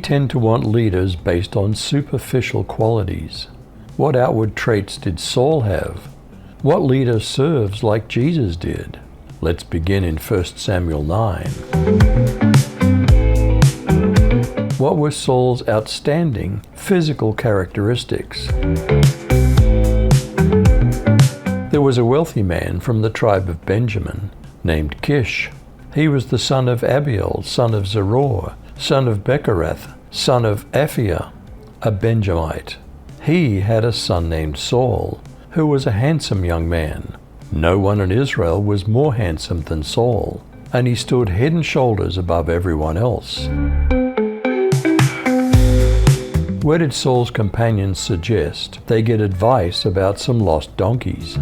tend to want leaders based on superficial qualities. What outward traits did Saul have? What leader serves like Jesus did? Let's begin in 1 Samuel 9. What were Saul's outstanding physical characteristics? There was a wealthy man from the tribe of Benjamin named Kish. He was the son of Abiel, son of Zeror, son of Bechorath, son of Aphiah, a Benjamite. He had a son named Saul, who was a handsome young man. No one in Israel was more handsome than Saul, and he stood head and shoulders above everyone else. Where did Saul's companions suggest they get advice about some lost donkeys?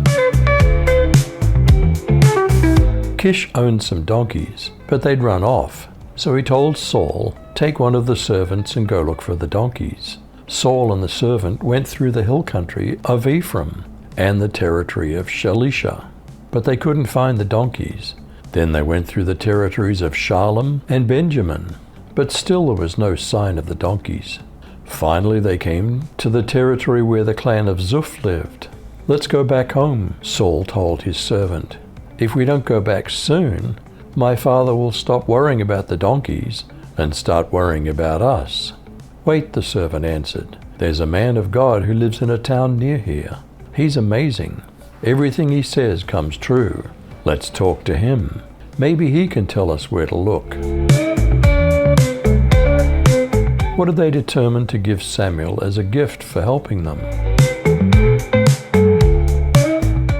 Kish owned some donkeys, but they'd run off. So he told Saul, "Take one of the servants and go look for the donkeys." Saul and the servant went through the hill country of Ephraim and the territory of Shalisha, but they couldn't find the donkeys. Then they went through the territories of Shalem and Benjamin, but still there was no sign of the donkeys. Finally they came to the territory where the clan of Zuph lived. "Let's go back home," Saul told his servant. "If we don't go back soon, my father will stop worrying about the donkeys and start worrying about us." "Wait," the servant answered. "There's a man of God who lives in a town near here. He's amazing. Everything he says comes true. Let's talk to him. Maybe he can tell us where to look." What did they determine to give Samuel as a gift for helping them?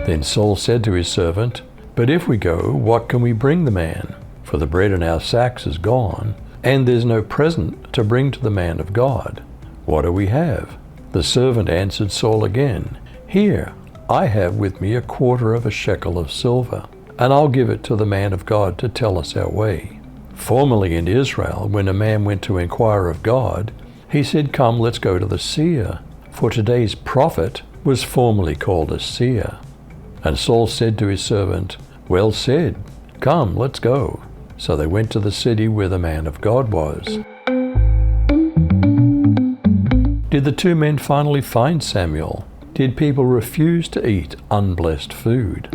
Then Saul said to his servant, "But if we go, what can we bring the man? For the bread in our sacks is gone, and there's no present to bring to the man of God. What do we have?" The servant answered Saul again, "Here, I have with me 1/4 of a shekel of silver, and I'll give it to the man of God to tell us our way." Formerly in Israel, when a man went to inquire of God, he said, "Come, let's go to the seer," for today's prophet was formerly called a seer. And Saul said to his servant, "Well said, come, let's go." So they went to the city where the man of God was. Did the two men finally find Samuel? Did people refuse to eat unblessed food?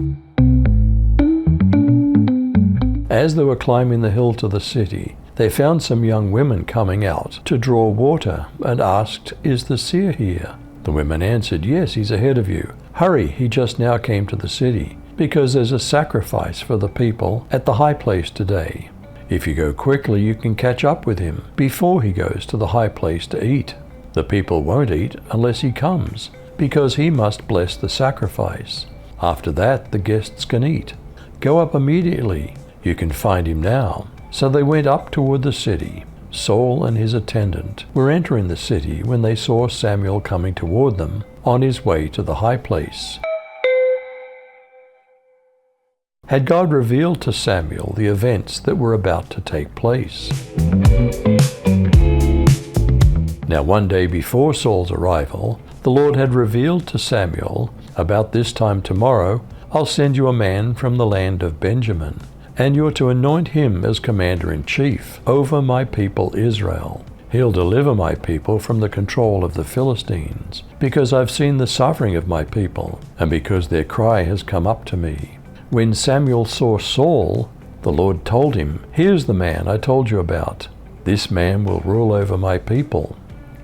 As they were climbing the hill to the city, they found some young women coming out to draw water and asked, "Is the seer here?" The women answered, "Yes, he's ahead of you. Hurry, he just now came to the city, because there's a sacrifice for the people at the high place today. If you go quickly, you can catch up with him before he goes to the high place to eat. The people won't eat unless he comes, because he must bless the sacrifice. After that, the guests can eat. Go up immediately. You can find him now." So they went up toward the city. Saul and his attendant were entering the city when they saw Samuel coming toward them on his way to the high place. Had God revealed to Samuel the events that were about to take place? Now, one day before Saul's arrival, the Lord had revealed to Samuel, "About this time tomorrow, I'll send you a man from the land of Benjamin, and you're to anoint him as commander-in-chief over my people Israel. He'll deliver my people from the control of the Philistines, because I've seen the suffering of my people, and because their cry has come up to me." When Samuel saw Saul, the Lord told him, "Here's the man I told you about. This man will rule over my people."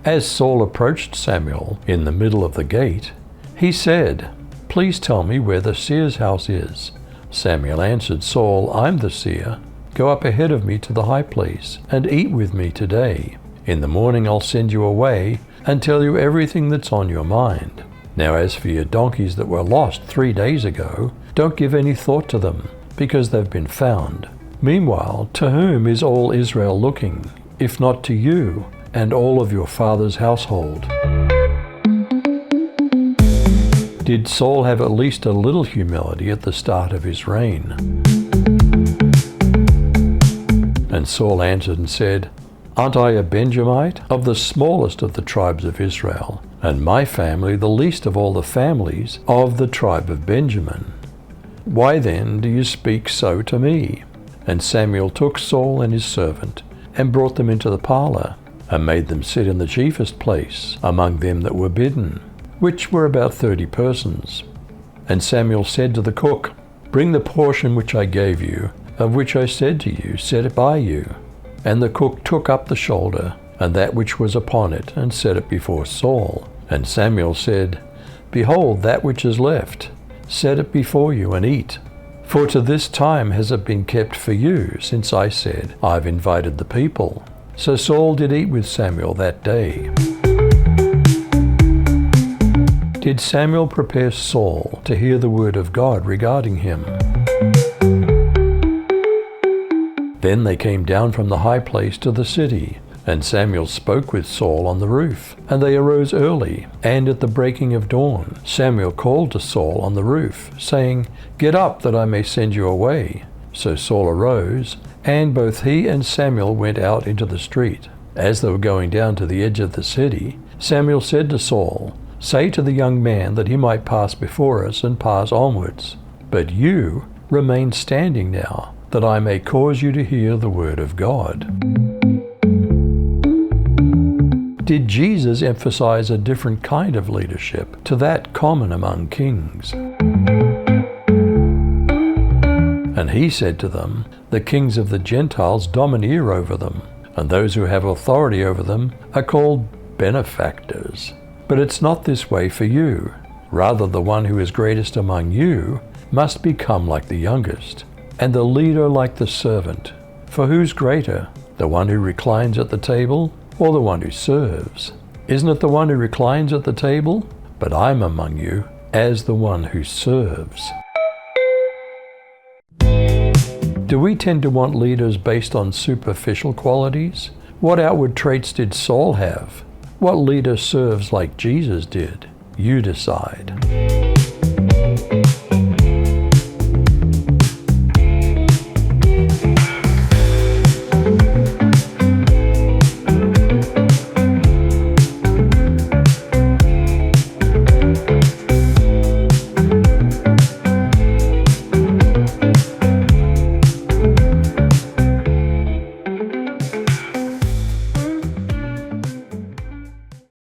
As Saul approached Samuel in the middle of the gate, he said, "Please tell me where the seer's house is." Samuel answered Saul, "I'm the seer. Go up ahead of me to the high place and eat with me today. In the morning I'll send you away and tell you everything that's on your mind. Now as for your donkeys that were lost 3 days ago, don't give any thought to them, because they've been found. Meanwhile, to whom is all Israel looking, if not to you and all of your father's household?" Did Saul have at least a little humility at the start of his reign? And Saul answered and said, "Aren't I a Benjamite, of the smallest of the tribes of Israel, and my family the least of all the families of the tribe of Benjamin? Why then do you speak so to me?" And Samuel took Saul and his servant and brought them into the parlor. and made them sit in the chiefest place among them that were bidden, which were about 30 persons. And Samuel said to the cook, Bring the portion which I gave you, of which I said to you, Set it by you. And the cook took up the shoulder, and that which was upon it, and set it before Saul. And Samuel said, Behold, that which is left, set it before you, and eat. For to this time has it been kept for you, since I said, I've invited the people. So Saul did eat with Samuel that day. Did Samuel prepare Saul to hear the word of God regarding him? Then they came down from the high place to the city, and Samuel spoke with Saul on the roof. And they arose early, and at the breaking of dawn, Samuel called to Saul on the roof, saying, Get up, that I may send you away. So Saul arose, and both he and Samuel went out into the street. As they were going down to the edge of the city, Samuel said to Saul, Say to the young man that he might pass before us and pass onwards. But you remain standing now, that I may cause you to hear the word of God. Did Jesus emphasize a different kind of leadership to that common among kings? And he said to them, The kings of the Gentiles domineer over them, and those who have authority over them are called benefactors. But it's not this way for you. Rather, the one who is greatest among you must become like the youngest, and the leader like the servant. For who's greater, the one who reclines at the table, or the one who serves? Isn't it the one who reclines at the table? But I'm among you as the one who serves. Do we tend to want leaders based on superficial qualities? What outward traits did Saul have? What leader serves like Jesus did? You decide.